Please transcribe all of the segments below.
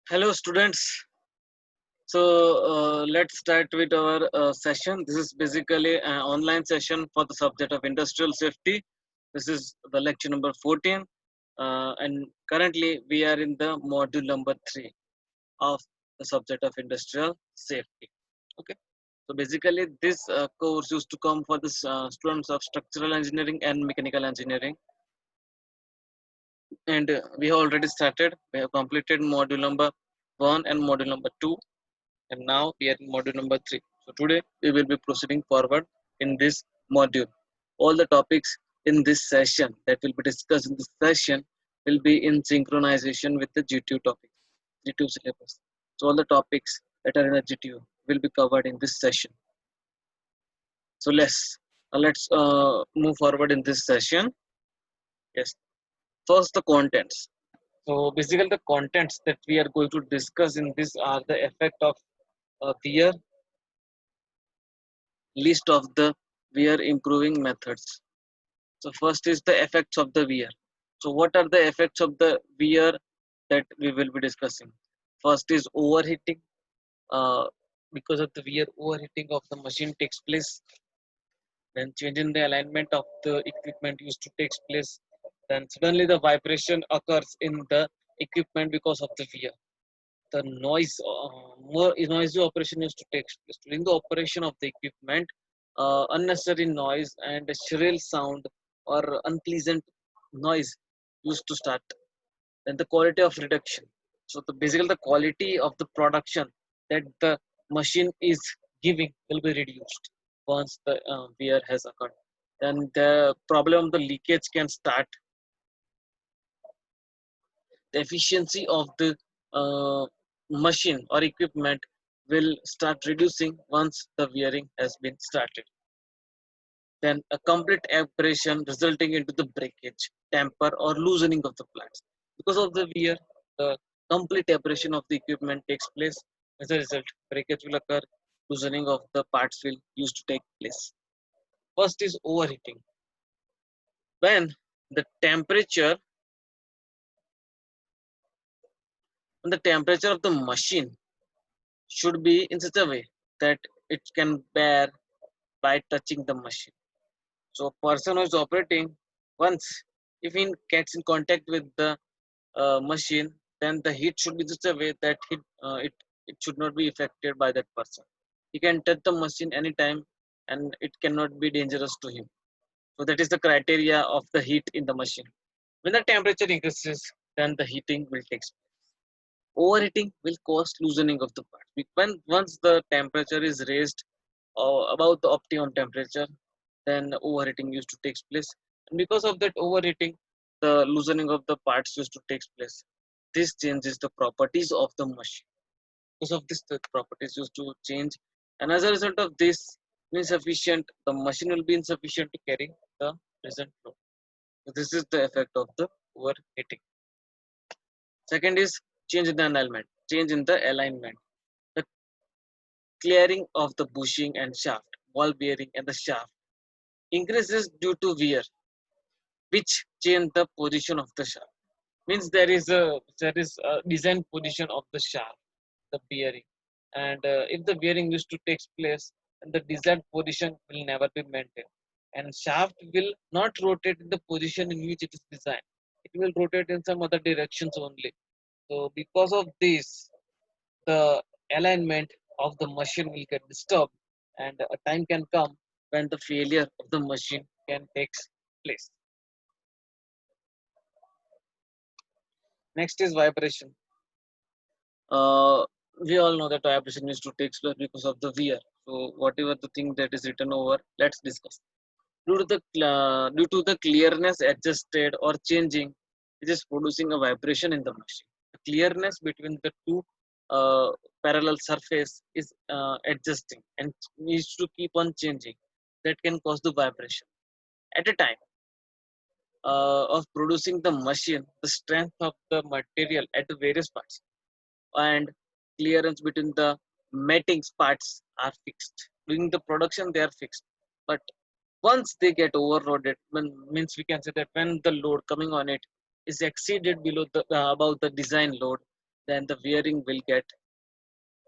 Hello, students. So let's start with our session. This is basically an online session for the subject of industrial safety. This is the lecture number 14, and currently we are in the module number 3 of the subject of industrial safety. Okay. So basically, this course used to come for the students of structural engineering and mechanical engineering, and we have already started. We have completed module number 1 and module number 2, and now we are in module number 3. So today we will be proceeding forward in this module. All the topics in this session that will be discussed in this session will be in synchronization with the GTU topics, GTU syllabus. So all the topics that are in the GTU will be covered in this session. So let's move forward in this session. Yes. First, the contents. So basically, the contents that we are going to discuss in this are the effect of wear, list of the wear improving methods. So first is the effects of the wear. So what are the effects of the wear that we will be discussing? First is overheating. Uh, because of the wear, overheating of the machine takes place. Then change in the alignment of the equipment used to takes place. Then suddenly the vibration occurs in the equipment because of the wear. The noise, more noisy operation used to take place. During the operation of the equipment, unnecessary noise and shrill sound or unpleasant noise used to start. Then the quality of reduction. So basically the quality of the production that the machine is giving will be reduced once the wear has occurred. Then the problem of the leakage can start. The efficiency of the machine or equipment will start reducing once the wearing has been started. Then a complete abrasion resulting into the breakage, tamper or loosening of the parts. Because of the wear, the complete abrasion of the equipment takes place. As a result, breakage will occur, loosening of the parts will used to take place. First is overheating. When the temperature when the temperature of the machine should be in such a way that it can bear by touching the machine. So person who is operating, once if he gets in contact with the machine, then the heat should be such a way that it should not be affected by that person. He can touch the machine anytime and it cannot be dangerous to him. So that is the criteria of the heat in the machine. When the temperature increases, then the heating will take place. Overheating will cause loosening of the parts. When once the temperature is raised above the optimum temperature, then overheating used to take place. And because of that overheating, the loosening of the parts used to take place. This changes the properties of the machine. Because of this, the properties used to change. And as a result of this, insufficient, the machine will be insufficient to carry the present load. So this is the effect of the overheating. Second is change in the alignment. Change in the alignment. The clearing of the bushing and shaft, ball bearing and the shaft increases due to wear, which change the position of the shaft. Means there is a design position of the shaft, the bearing, and if the bearing used to take place, then the desired position will never be maintained, and shaft will not rotate in the position in which it is designed. It will rotate in some other directions only. So because of this, the alignment of the machine will get disturbed, and a time can come when the failure of the machine can take place. Next is vibration. uh, we all know that vibration is to take place because of the wear. So whatever the thing that is written over, let's discuss. Due to the clearness adjusted or changing, it is producing a vibration in the machine. The clearness between the two uh, parallel surface is adjusting and needs to keep on changing. That can cause the vibration. At a time of producing the machine, the strength of the material at the various parts and clearance between the matting parts are fixed. During the production, they are fixed. But once they get overloaded, when means we can say that when the load coming on it is exceeded below the above the design load, then the wearing will get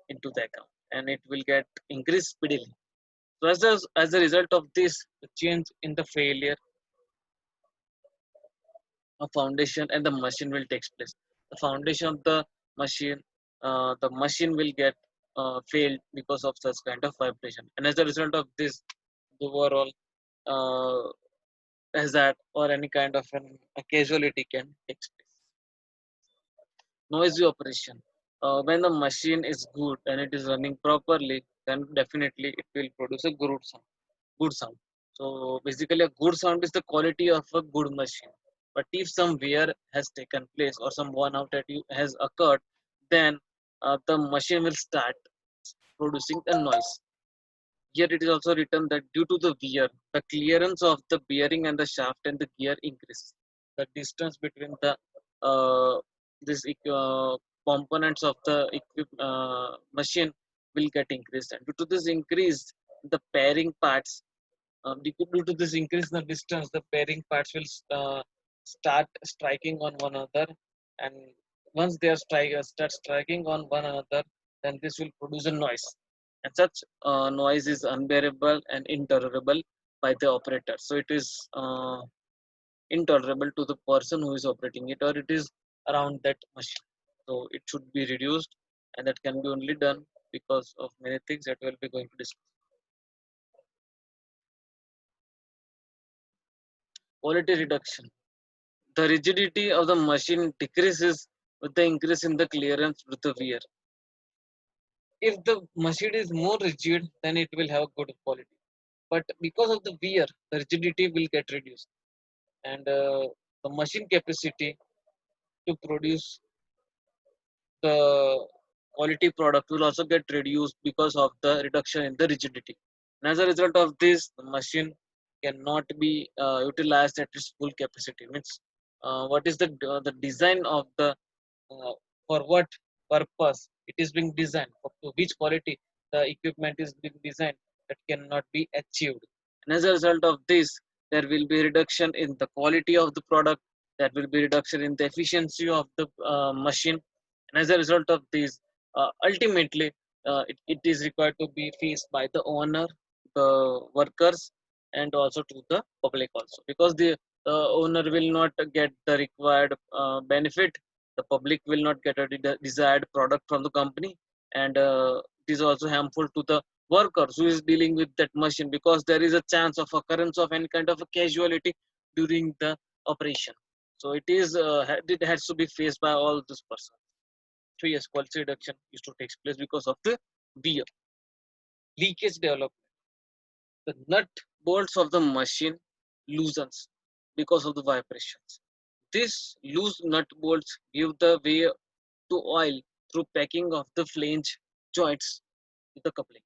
into the account and it will get increased speedily. So as a result of this, the change in the failure of foundation and the machine will take place. The foundation of the machine will get failed because of such kind of vibration. And as a result of this, the overall uh, hazard or any kind of a casualty can take place. Noisy operation. When the machine is good and it is running properly, then definitely it will produce a good sound. Good sound. So basically, a good sound is the quality of a good machine. But if some wear has taken place or some one out that has occurred, then the machine will start producing a noise. Here it is also written that due to the wear, the clearance of the bearing and the shaft and the gear increases. The distance between the uh, this components of the machine will get increased. And due to this increase, the pairing parts due to this increase in the distance, the pairing parts will start striking on one another, and once they are start striking on one another, then this will produce a noise, and such noise is unbearable and intolerable by the operator. So it is intolerable to the person who is operating it, or it is around that machine. So it should be reduced, and that can be only done because of many things that we will be going to discuss. Quality reduction. The rigidity of the machine decreases with the increase in the clearance with the wear. If the machine is more rigid, then it will have good quality. But because of the wear, the rigidity will get reduced, and the machine capacity to produce the quality product will also get reduced because of the reduction in the rigidity. And as a result of this, the machine cannot be utilized at its full capacity. Means, what is the design of the uh, for what purpose it is being designed, for to which quality the equipment is being designed, that cannot be achieved. And as a result of this, there will be reduction in the quality of the product, there will be reduction in the efficiency of the machine, and as a result of this, ultimately it is required to be faced by the owner, the workers, and also to the public also, because the owner will not get the required benefit, the public will not get a desired product from the company, and it is also harmful to the workers who is dealing with that machine, because there is a chance of occurrence of any kind of a casualty during the operation. So it is it has to be faced by all this person. So yes, quality reduction is to take place because of the wear. Leakage development. The nut bolts of the machine loosens because of the vibrations. These loose nut bolts give the way to oil through packing of the flange joints with the coupling.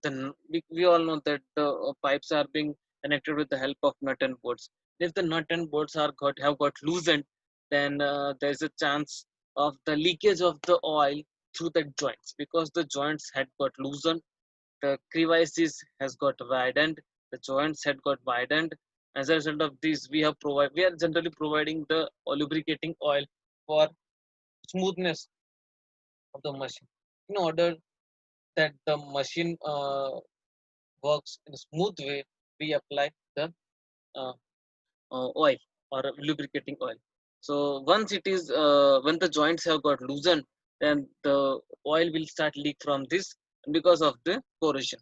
Then we all know that the pipes are being connected with the help of nut and bolts. If the nut and bolts have got loosened, then there is a chance of the leakage of the oil through the joints, because the joints had got loosened, the crevices has got widened, the joints had got widened. As a result of this, we are generally providing the lubricating oil for smoothness of the machine, in order that the machine works in a smooth way. We apply the uh, oil or lubricating oil. So once it is when the joints have got loosened, then the oil will start leak from this because of the corrosion.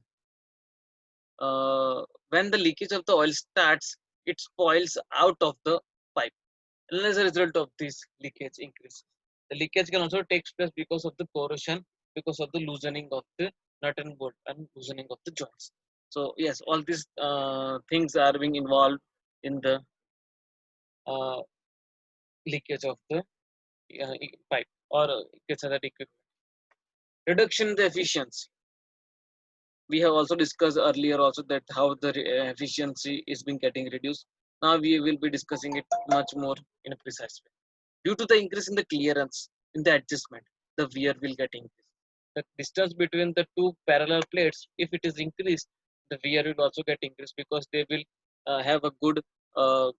When the leakage of the oil starts, it spoils out of the pipe, and as a result of this, leakage increases. The leakage can also take place because of the corrosion, because of the loosening of the nut and bolt and loosening of the joints. So yes, all these things are being involved in the uh, leakage of the pipe or gets other equipment. Reduction in the efficiency. We have also discussed earlier also that how the efficiency is being getting reduced. Now we will be discussing it much more in a precise way. Due to the increase in the clearance in the adjustment, the wear will get increased. The distance between the two parallel plates, if it is increased, the wear will also get increased, because they will have a good, uh,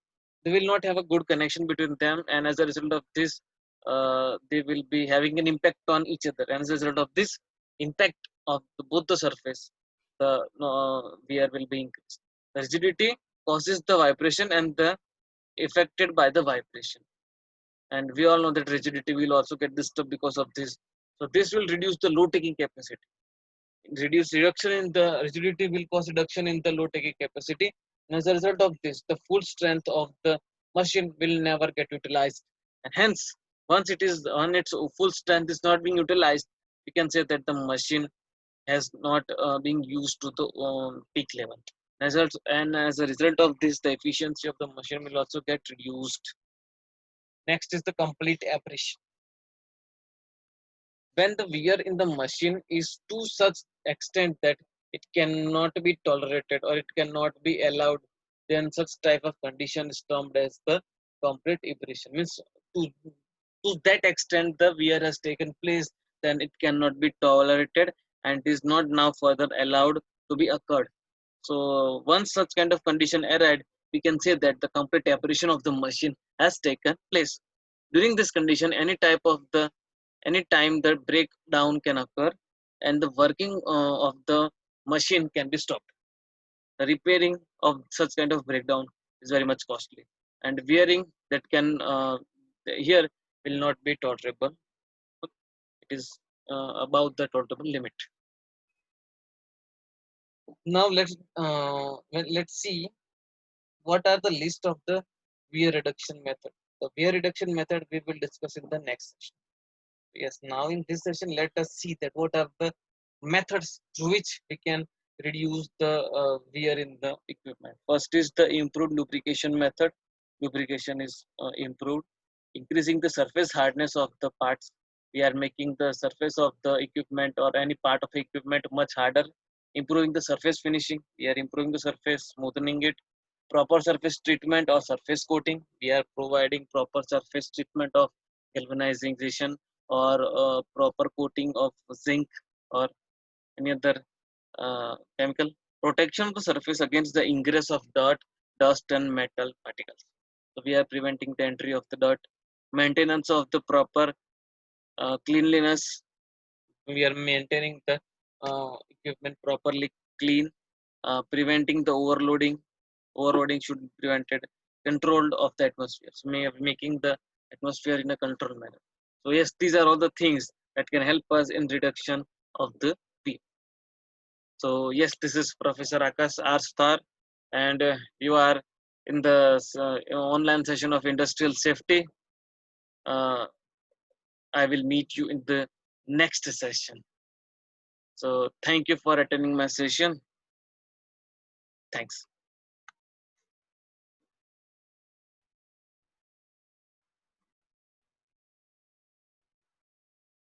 they will not have a good connection between them, and as a result of this, they will be having an impact on each other, and as a result of this impact of both the surface, the wear will be increased. The rigidity causes the vibration and the affected by the vibration, and we all know that rigidity will also get disturbed because of this. So this will reduce the load taking capacity. Reduction in the rigidity will cause reduction in the load taking capacity, and as a result of this the full strength of the machine will never get utilized, and hence once it is on its full strength is not being utilized, we can say that the machine has not been used to the peak level. As a result of this, the efficiency of the machine will also get reduced. Next is the complete aberration. When the wear in the machine is to such extent that it cannot be tolerated or it cannot be allowed, then such type of condition is termed as the complete aberration. Means to, to that extent the wear has taken place, then it cannot be tolerated and is not now further allowed to be occurred. So once such kind of condition arrived, we can say that the complete aberration of the machine has taken place. During this condition, any time the breakdown can occur and the working of the machine can be stopped. The repairing of such kind of breakdown is very much costly, and wearing that can here will not be tolerable. It is above the tolerable limit. Now let's see what are the list of the wear reduction method. The wear reduction method we will discuss in the next session. Yes, now in this session, let us see that what are the methods through which we can reduce the wear in the equipment. First is the improved lubrication method. Lubrication is improved, increasing the surface hardness of the parts. We are making the surface of the equipment or any part of equipment much harder, improving the surface finishing. We are improving the surface, smoothening it. Proper surface treatment or surface coating. We are providing proper surface treatment of galvanization or proper coating of zinc or any other chemical. Protection of the surface against the ingress of dirt, dust, and metal particles. So we are preventing the entry of the dirt. Maintenance of the proper cleanliness. We are maintaining the equipment properly clean. Preventing the overloading. Overloading should be prevented. Control of the atmosphere. So making the atmosphere in a controlled manner. So yes, these are all the things that can help us in reduction of the P. So yes, this is Professor Akash R. Star, and you are in the online session of industrial safety. Uh, I will meet you in the next session. So thank you for attending my session. Thanks.